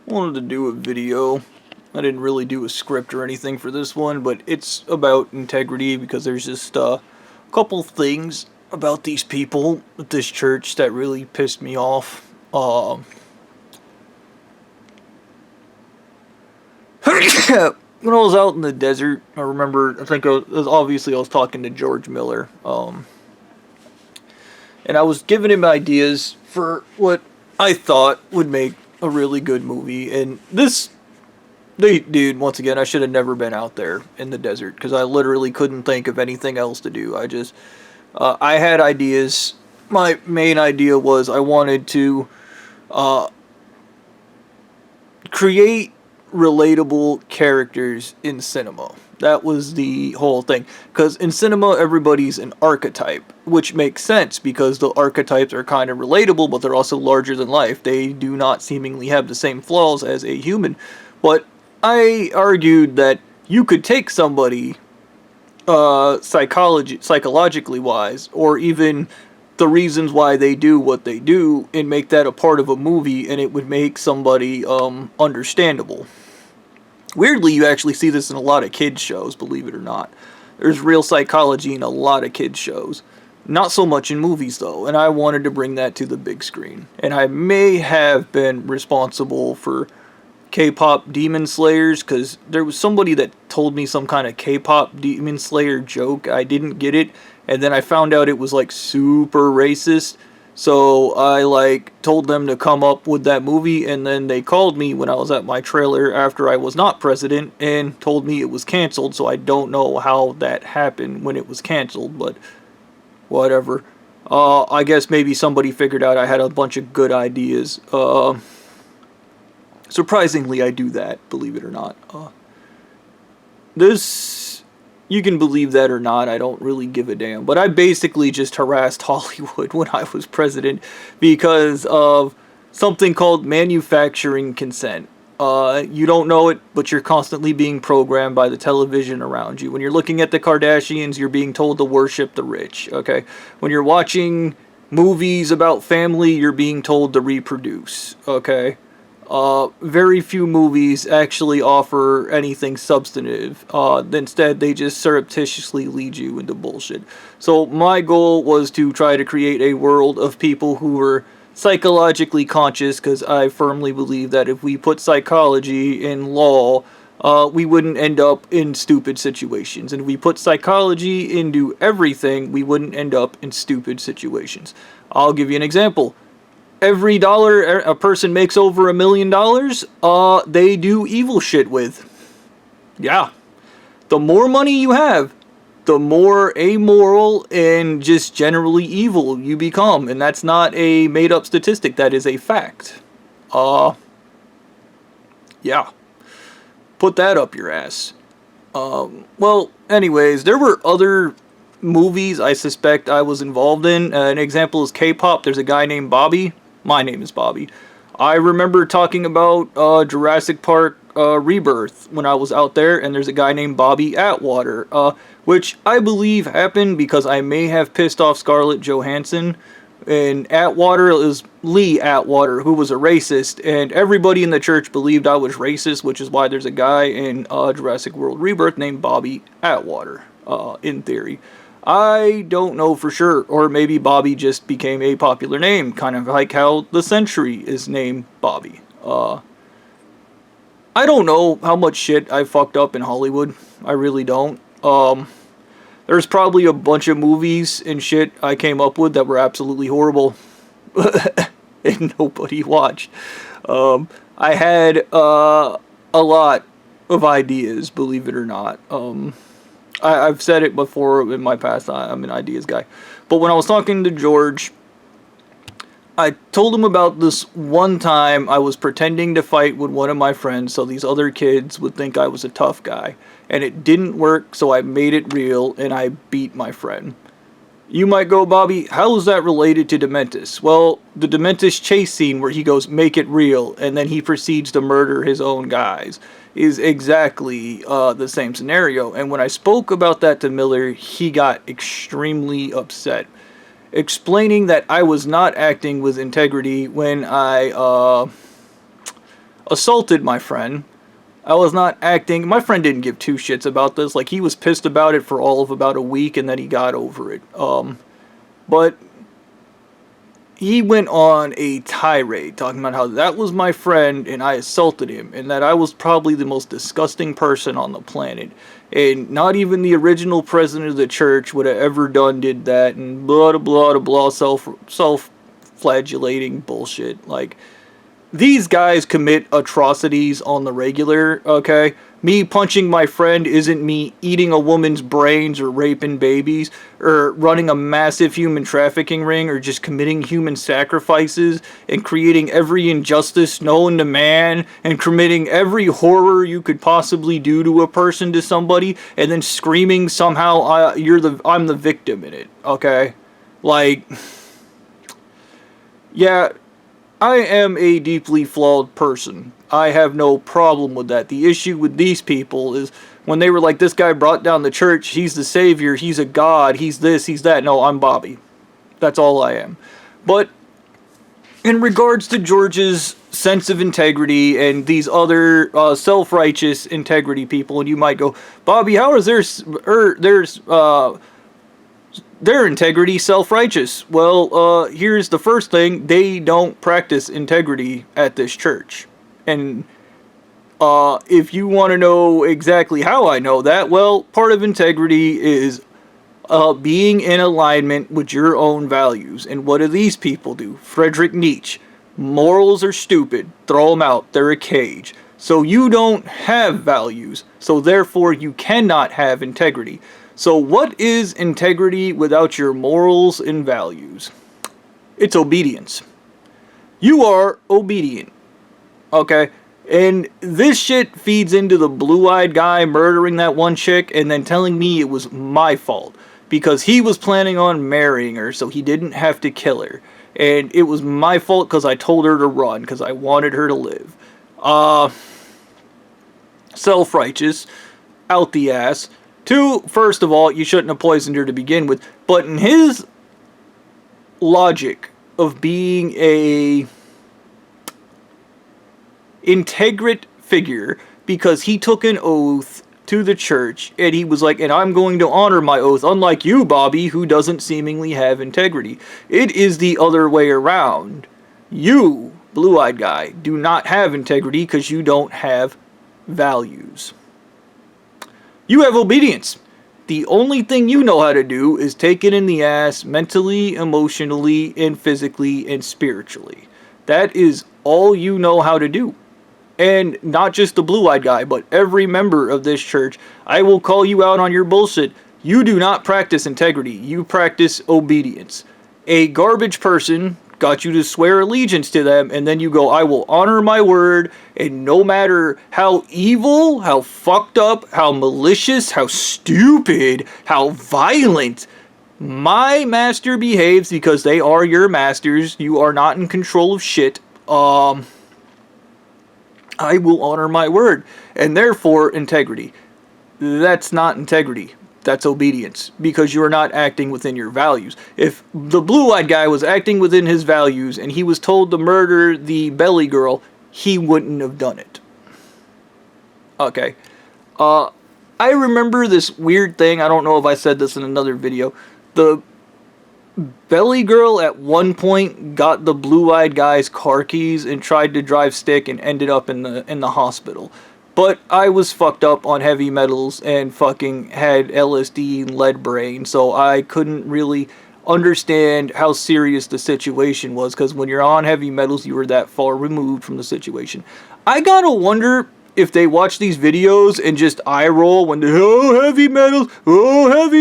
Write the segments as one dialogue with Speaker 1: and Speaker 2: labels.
Speaker 1: wanted to do a video. I didn't really do a script or anything for this one, but it's about integrity because there's just a couple things about these people at this church that really pissed me off. When I was out in the desert, I was talking to George Miller, and I was giving him ideas for what I thought would make a really good movie, and dude, once again, I should have never been out there in the desert because I literally couldn't think of anything else to do. I had ideas. My main idea was I wanted to create relatable characters in cinema. That was the whole thing. Because in cinema, everybody's an archetype, which makes sense because the archetypes are kind of relatable, but they're also larger than life. They do not seemingly have the same flaws as a human. But I argued that you could take somebody psychologically wise, or even the reasons why they do what they do, and make that a part of a movie, and it would make somebody understandable. Weirdly, you actually see this in a lot of kids shows, believe it or not. There's real psychology in a lot of kids shows. Not so much in movies, though, and I wanted to bring that to the big screen. And I may have been responsible for K-pop Demon Slayers, because there was somebody that told me some kind of K-pop Demon Slayer joke. I didn't get it, and then I found out it was, like, super racist. So I told them to come up with that movie, and then they called me when I was at my trailer after I was not president and told me it was canceled. So I don't know how that happened when it was canceled, but whatever. I guess maybe somebody figured out I had a bunch of good ideas. Surprisingly, I do that, believe it or not. You can believe that or not, I don't really give a damn. But I basically just harassed Hollywood when I was president because of something called manufacturing consent. You don't know it, but you're constantly being programmed by the television around you. When you're looking at the Kardashians, you're being told to worship the rich, okay? When you're watching movies about family, you're being told to reproduce, okay? Very few movies actually offer anything substantive. Instead, they just surreptitiously lead you into bullshit. So my goal was to try to create a world of people who were psychologically conscious, because I firmly believe that if we put psychology in law, we wouldn't end up in stupid situations. And if we put psychology into everything, we wouldn't end up in stupid situations. I'll give you an example. Every dollar a person makes over $1 million, they do evil shit with. Yeah. The more money you have, the more amoral and just generally evil you become. And that's not a made-up statistic. That is a fact. Yeah. Put that up your ass. Well, anyways, there were other movies I suspect I was involved in. An example is K-pop. There's a guy named Bobby. My name is Bobby. I remember talking about Jurassic Park Rebirth when I was out there, and there's a guy named Bobby Atwater, which I believe happened because I may have pissed off Scarlett Johansson, and Atwater is Lee Atwater, who was a racist, and everybody in the church believed I was racist, which is why there's a guy in Jurassic World Rebirth named Bobby Atwater, in theory. I don't know for sure, or maybe Bobby just became a popular name, kind of like how the Century is named Bobby. I don't know how much shit I fucked up in Hollywood. I really don't. There's probably a bunch of movies and shit I came up with that were absolutely horrible, and nobody watched. I had a lot of ideas, believe it or not. I've said it before in my past, I'm an ideas guy. But when I was talking to George, I told him about this one time I was pretending to fight with one of my friends so these other kids would think I was a tough guy. And it didn't work, so I made it real, and I beat my friend. You might go, Bobby, how is that related to Dementis? Well, the Dementis chase scene where he goes, make it real, and then he proceeds to murder his own guys, is exactly the same scenario. And when I spoke about that to Miller, he got extremely upset, explaining that I was not acting with integrity when assaulted my friend. I was not acting. My friend didn't give two shits about this. Like, he was pissed about it for all of about a week, and then he got over it. But he went on a tirade talking about how that was my friend and I assaulted him, and that I was probably the most disgusting person on the planet, and not even the original president of the church would have ever did that, and blah blah blah, self-flagellating bullshit. Like, these guys commit atrocities on the regular, okay? Me punching my friend isn't me eating a woman's brains or raping babies or running a massive human trafficking ring or just committing human sacrifices and creating every injustice known to man and committing every horror you could possibly do to a person, to somebody, and then screaming somehow I'm the victim in it, okay? Like, yeah, I am a deeply flawed person. I have no problem with that. The issue with these people is when they were like, this guy brought down the church, he's the savior, he's a god, he's this, he's that. No, I'm Bobby. That's all I am. But in regards to George's sense of integrity and these other self-righteous integrity people, and you might go, Bobby, how is their integrity self-righteous? Well, here's the first thing. They don't practice integrity at this church. And if you want to know exactly how I know that, well, part of integrity is being in alignment with your own values. And what do these people do? Friedrich Nietzsche. Morals are stupid. Throw them out. They're a cage. So you don't have values. So therefore you cannot have integrity. So what is integrity without your morals and values? It's obedience. You are obedient. Okay? And this shit feeds into the blue-eyed guy murdering that one chick and then telling me it was my fault because he was planning on marrying her so he didn't have to kill her. And it was my fault because I told her to run because I wanted her to live. Self-righteous. Out the ass. Two, first of all, you shouldn't have poisoned her to begin with. But in his logic of being a integrate figure, because he took an oath to the church, and he was like, and I'm going to honor my oath, unlike you, Bobby, who doesn't seemingly have integrity. It is the other way around. You, blue-eyed guy, do not have integrity because you don't have values. You have obedience. The only thing you know how to do is take it in the ass mentally, emotionally, and physically, and spiritually. That is all you know how to do. And not just the blue-eyed guy, but every member of this church, I will call you out on your bullshit. You do not practice integrity. You practice obedience. A garbage person got you to swear allegiance to them, and then you go, I will honor my word, and no matter how evil, how fucked up, how malicious, how stupid, how violent my master behaves, because they are your masters, you are not in control of shit, I will honor my word, and therefore integrity. That's not integrity. That's obedience, because you are not acting within your values. If the blue-eyed guy was acting within his values and he was told to murder the belly girl, he wouldn't have done it. Okay. I remember this weird thing. I don't know if I said this in another video. The belly girl at one point got the blue-eyed guy's car keys and tried to drive stick and ended up in the hospital. But I was fucked up on heavy metals and fucking had LSD and lead brain, so I couldn't really understand how serious the situation was, because when you're on heavy metals, you were that far removed from the situation. I gotta wonder if they watch these videos and just eye roll when they, oh, heavy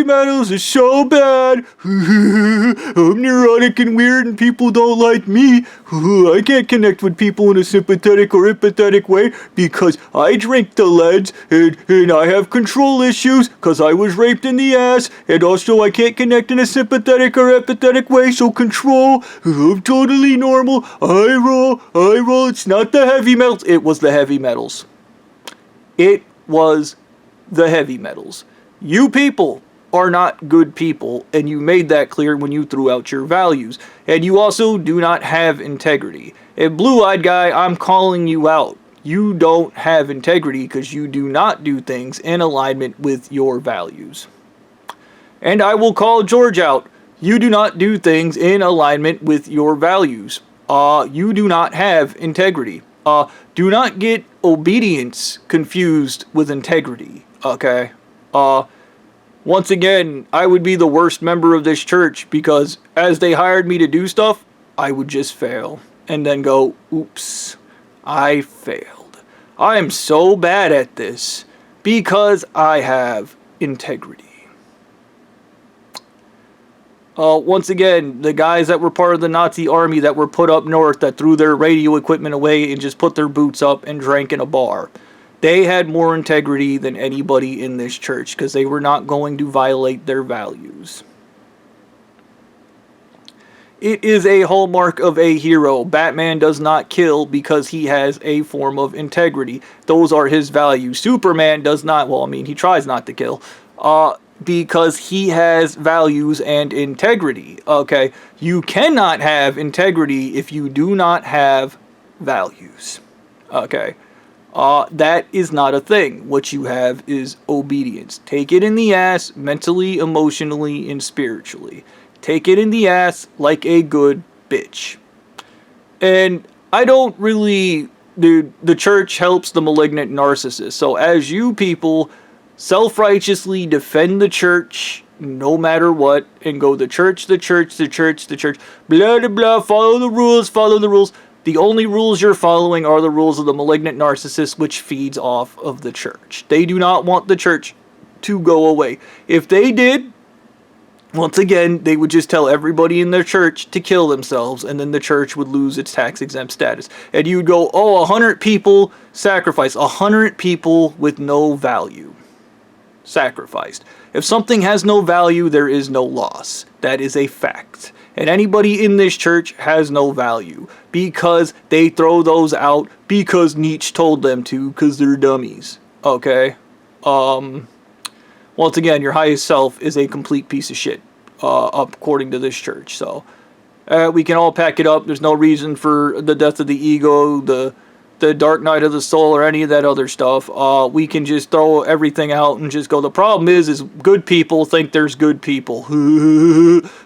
Speaker 1: metals is so bad. I'm neurotic and weird and people don't like me. I can't connect with people in a sympathetic or empathetic way because I drink the leads and I have control issues because I was raped in the ass, and also I can't connect in a sympathetic or empathetic way, so control. I'm totally normal. I roll. It's not the heavy metals. It was the heavy metals. It was the heavy metals. You people are not good people, and you made that clear when you threw out your values. And you also do not have integrity. And blue-eyed guy, I'm calling you out. you don't have integrity because you do not do things in alignment with your values. And I will call George out. You do not do things in alignment with your values. You do not have integrity. Do not get obedience confused with integrity, okay? Once again, I would be the worst member of this church because as they hired me to do stuff, I would just fail and then go, oops, I failed. I am so bad at this because I have integrity. Once again, the guys that were part of the Nazi army that were put up north that threw their radio equipment away and just put their boots up and drank in a bar. They had more integrity than anybody in this church because they were not going to violate their values. It is a hallmark of a hero. Batman does not kill because he has a form of integrity. Those are his values. Superman does not, well, I mean, he tries not to kill. Because he has values and integrity, okay? You cannot have integrity if you do not have values, okay? That is not a thing. What you have is obedience. Take it in the ass mentally, emotionally, and spiritually. Take it in the ass like a good bitch. And I don't really, dude, the church helps the malignant narcissist. So as you people self-righteously defend the church no matter what and go the church, blah, blah, blah, follow the rules. The only rules you're following are the rules of the malignant narcissist, which feeds off of the church. They do not want the church to go away. If they did, once again, they would just tell everybody in their church to kill themselves, and then the church would lose its tax-exempt status. And you'd go, oh, 100 people sacrificed. 100 people with no value sacrificed. If something has no value, there is no loss. That is a fact. And anybody in this church has no value because they throw those out because Nietzsche told them to because they're dummies. Okay? Once again, your highest self is a complete piece of shit, according to this church. So, we can all pack it up. There's no reason for the death of the ego, the dark night of the soul, or any of that other stuff. We can just throw everything out and just go, the problem is good people think there's good people.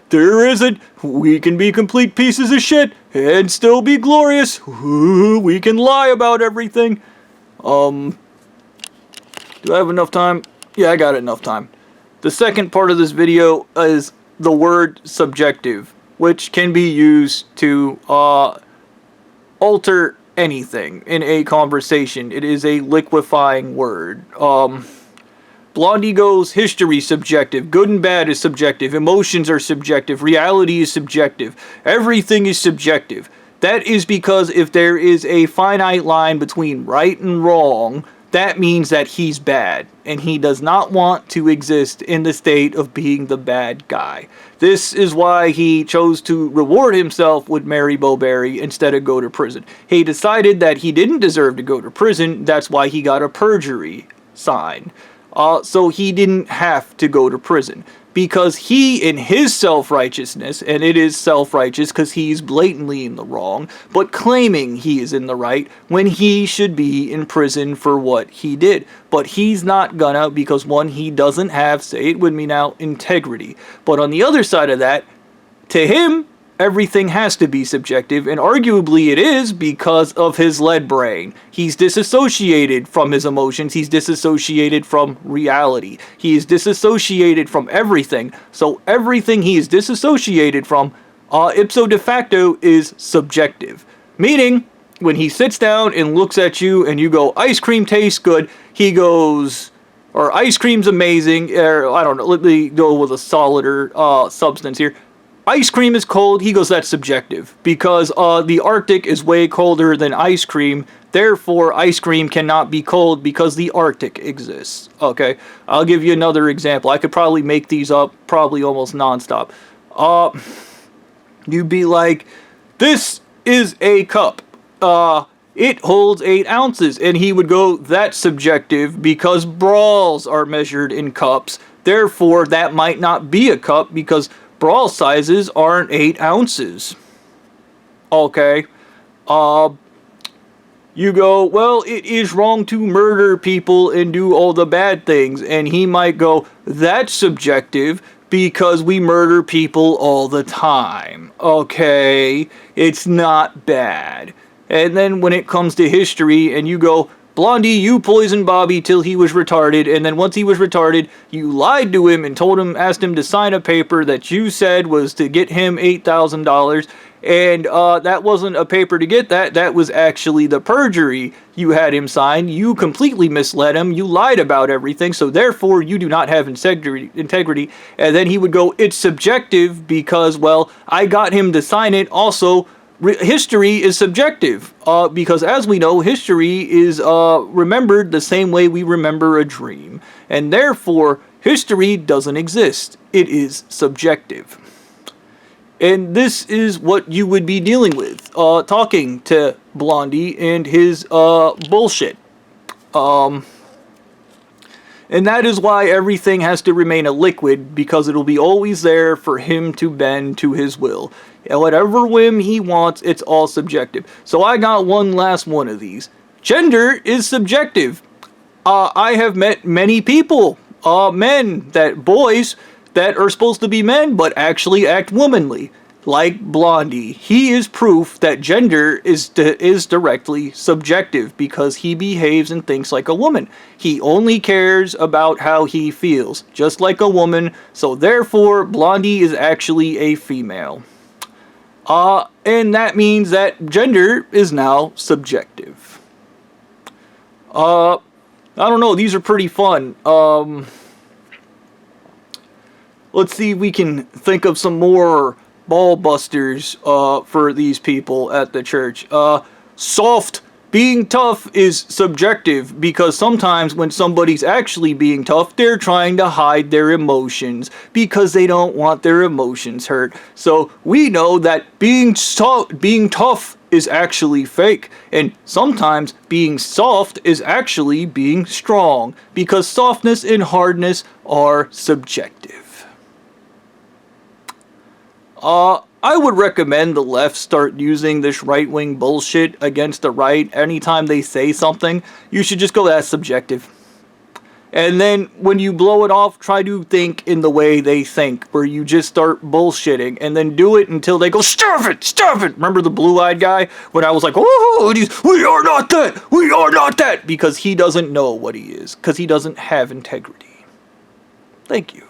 Speaker 1: There isn't. We can be complete pieces of shit and still be glorious. We can lie about everything. Do I have enough time? Yeah, I got enough time. The second part of this video is the word subjective, which can be used to alter anything in a conversation. It is a liquefying word. Blondie goes, history subjective, good and bad is subjective, emotions are subjective, reality is subjective, everything is subjective. That is because if there is a finite line between right and wrong, that means that he's bad, and he does not want to exist in the state of being the bad guy. This is why he chose to reward himself with Mary Bowberry instead of go to prison. He decided that he didn't deserve to go to prison, that's why he got a perjury sign. So he didn't have to go to prison. Because he, in his self-righteousness, and it is self-righteous because he's blatantly in the wrong, but claiming he is in the right when he should be in prison for what he did. But he's not gonna, because one, he doesn't have, say it with me now, integrity. But on the other side of that, to him, everything has to be subjective, and arguably it is because of his lead brain. He's disassociated from his emotions, he's disassociated from reality, he is disassociated from everything, so everything he is disassociated from, ipso de facto, is subjective. Meaning, when he sits down and looks at you and you go, ice cream tastes good, he goes, or ice cream's amazing, or I don't know, let me go with a solider substance here. Ice cream is cold, he goes, that's subjective, because the Arctic is way colder than ice cream, therefore ice cream cannot be cold because the Arctic exists, okay? I'll give you another example. I could probably make these up, probably almost non-stop. You'd be like, this is a cup, it holds 8 ounces, and he would go, that's subjective because brawls are measured in cups, therefore that might not be a cup because brawl sizes aren't 8 ounces. Okay. You go, well, it is wrong to murder people and do all the bad things. And he might go, that's subjective because we murder people all the time. Okay, it's not bad. And then when it comes to history and you go, Blondie, you poisoned Bobby till he was retarded, and then once he was retarded, you lied to him and asked him to sign a paper that you said was to get him $8,000, and that wasn't a paper to get that was actually the perjury you had him sign. You completely misled him, you lied about everything, so therefore you do not have integrity. And then he would go, it's subjective because, well, I got him to sign it. Also, history is subjective, because as we know, history is remembered the same way we remember a dream. And therefore, history doesn't exist. It is subjective. And this is what you would be dealing with, talking to Blondie and his bullshit. And that is why everything has to remain a liquid, because it'll be always there for him to bend to his will. And whatever whim he wants, it's all subjective. So I got one last one of these. Gender is subjective. I have met many people, boys that are supposed to be men, but actually act womanly. Like Blondie, he is proof that gender is directly subjective because he behaves and thinks like a woman. He only cares about how he feels, just like a woman, so therefore Blondie is actually a female. And that means that gender is now subjective. I don't know, these are pretty fun. Let's see if we can think of some more ball busters for these people at the church. Soft. Being tough is subjective because sometimes when somebody's actually being tough, they're trying to hide their emotions because they don't want their emotions hurt. So we know that being tough is actually fake, and sometimes being soft is actually being strong because softness and hardness are subjective. I would recommend the left start using this right-wing bullshit against the right. Anytime they say something, you should just go, that's subjective. And then when you blow it off, try to think in the way they think, where you just start bullshitting, and then do it until they go, stop it, stop it. Remember the blue-eyed guy? When I was like, oh, we are not that, we are not that, because he doesn't know what he is, because he doesn't have integrity. Thank you.